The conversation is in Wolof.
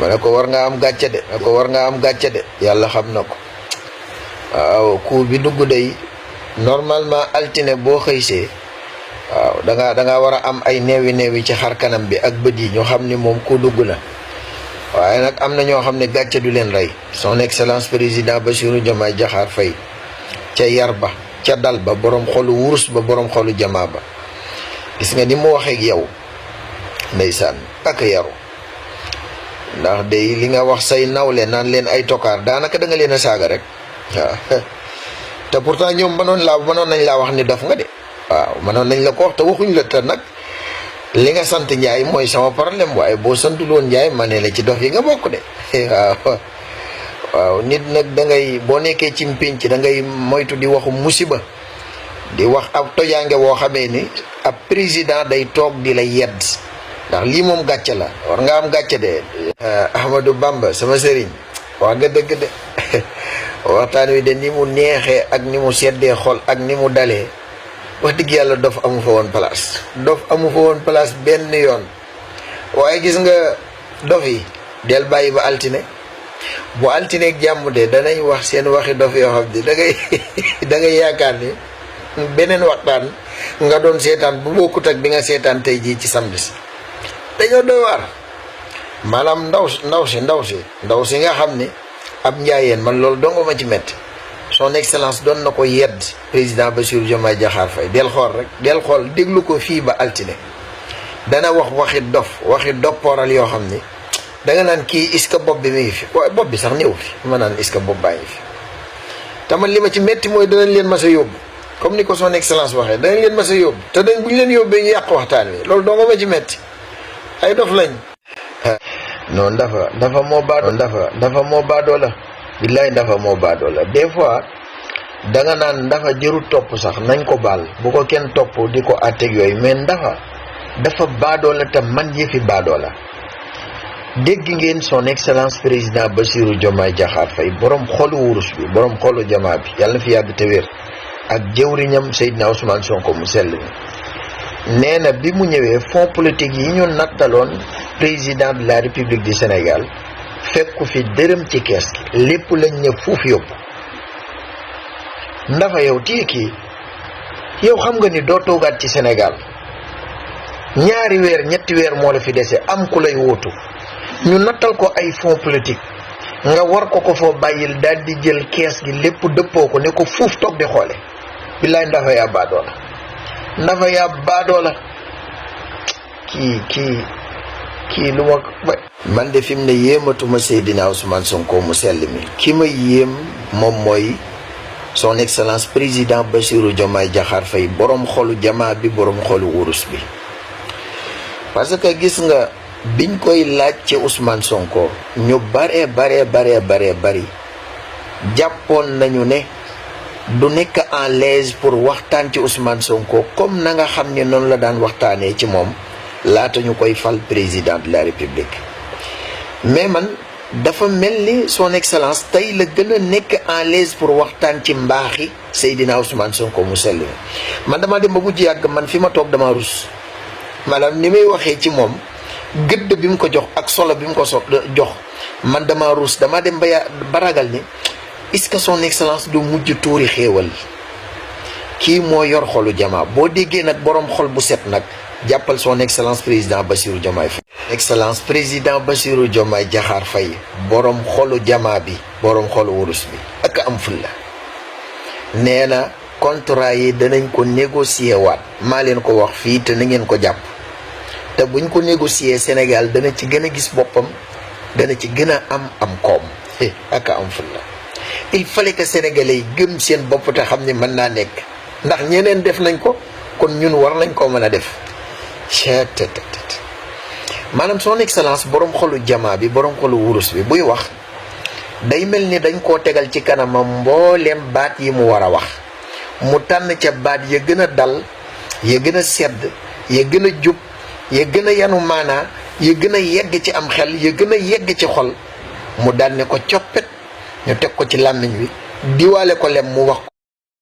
ma ne ko war nga am gàcce de ma ne ko war nga am gàcce de yàlla xam na ko waaw coup bi dugg day normalement altine boo xëysee waaw da nga war a am ay neewi ci xar kanam bi ak bët yi ñu xam ni moom ku dugg na waaye nag am na ñoo xam ne gàcce du leen rey son excellence président Bassirou Diomaye Diakhar Faye ca yar ba ca dal ba borom xolu wurus ba borom xolu jamaa ba gis nga ni mu waxee ak yow ndeysaan ak yaru ndax day li nga wax say nawle naan leen ay tokaar daanaka da nga leen a saaga rek waaw te pourtant ñoom mënoon nañ laa wax ni dof nga de waaw mënoon nañ la ko wax te waxuñ la te nag li nga sant Njaay mooy sama problème waaye boo santul woon Njaay ma ne la ci dof yi nga bokk de waaw nit nag da ngay boo nekkee ci mpénc da ngay moytu di waxu musiba di wax ab tojaange woo xamee ni ab président day toog di la yedd ndax lii moom gàcce la war nga am gàcce de Ahmadou Bamba sama sëriñ wax nga dëgg de waxtaan wi de ni mu neexee ak ni mu seddee xol ak ni mu dalee wax dëgg yàlla dof amu fa woon place dof amu fa woon place benn yoon waaye gis nga dof yi del bàyyi ba altine bu altineeg jàmm de danañ wax seen waxi dof yoo xam ne da ngay yaakaar ni beneen waxtaan nga doon seetaan bu bokkut ak bi nga seetaan tey jii ci samedi si dañoo doy waar maanaam ndaw si nga xam ni ab njaayeen man loolu dongo ma ci metti son excellence doon na ko yedd président Bassirou Diomaye Diakhar Faye del xool déglu ko fii ba altine dana wax waxi doppooral yoo xam ni danga naan kii est-ce que bopp bi mi ngi fi waaye bopp bi sax néew fi ma naan est-ce que bopp baa ngi fi te man li ma ci metti mooy danañ leen mas a yóbbu comme ni ko son excellence waxee danañ leen mas a yóbbu te dañ bu ñu leen yóbbee ñu yàq waxtaan wi loolu dongo ma ci metti ay dof lañ non dafa moo baadoo la billaay dafa moo baadoo la des fois danga naan dafa jëru topp sax nañ ko baal bu ko kenn topp di ko àtteeg yooyu mais dafa baadoo la te man yëfi baadoo la dégg ngeen son excellence président Bassirou Diomaye Diakhar Faye borom xolu wurus bi borom xolu jamaa bi yàlla na fi yàgg te wér ak jëwriñam Seydina Ousmane Sonko mu sell mi nee na bi mu ñëwee fonds politique yi ñu nattaloon président de la République du Sénégal fekku fi dërëm ci kees gi lépp lañ ñëw fuuf yóbbu ndafa yow téye kii yow xam nga ni doo toogaat ci Sénégal ñaari weer ñetti weer moo la fi dese am ku lay wóotu ñu nattal ko ay fonds politique nga war ko foo bàyyil daal di jël kees gi lépp dëppoo ko ne ko fuuf toog di xoole billaay ndafa yaa baadoo la ndafa yaa baadoo la kii lu ma man de fi mu ne yéematuma Seydina Ousmane Sonko mu sell mi ki ma yéem moom mooy son excellence président Bassirou Diomaye Diakhar Faye borom xolu jamaa bi borom xolu wurus bi parce que gis nga biñ koy laaj ci Ousmane Sonko ñu bari jàppoon nañu ne du nekk en l'aise pour waxtaan ci Ousmane Sonko comme na nga xam ne noonu la daan waxtaanee ci moom laata ñu koy fal président de la République mais man dafa mel ni son excellence tey la gën a nekk en l'aise pour waxtaan ci mbaaxi Seydina Ousmane Sonko mu sell man dama dem ba mujj yàgg man fi ma toog dama rus maanaam ni may waxee ci moom gëdd bi mu ko jox ak solo bi mu ko jox man dama rus dama dem ba ragal ni est-ce que son excellence du mujj tuuri xéewal kii moo yor xolu jamaa boo déggee nag borom xol bu set nag jàppal son excellence président Bassirou Diomaye Faye excellence président Bassirou Diomaye Diakhar Faye borom xolu jamaa bi borom xolu wurus bi ak am fulla nee na contrat yi danañ ko négocier waat maa leen ko wax fii te na ngeen ko jàpp te buñ ko négocier Sénégal dana ci gën a gis boppam dana ci gën a am koom ak am fulla il fallait que sénégalais yi gëm seen bopp te xam ne mën naa nekk ndax ñeneen def nañ ko kon ñun war nañ koo mën a def maanaam son excellence borom xolu jamaa bi borom xolu wurus bi buy wax day mel ni dañ koo tegal ci kanamam mbooleem baat yi mu war a wax mu tànn ca baat ya gën a dal ya gën a sedd ya gën a jub ya gën a yanu maanaa ya gën a yegg ci am xel ya gën a yegg ci xol mu daan ne ko coppet ñu teg ko ci làmmiñ wi diwaale ko lem mu wax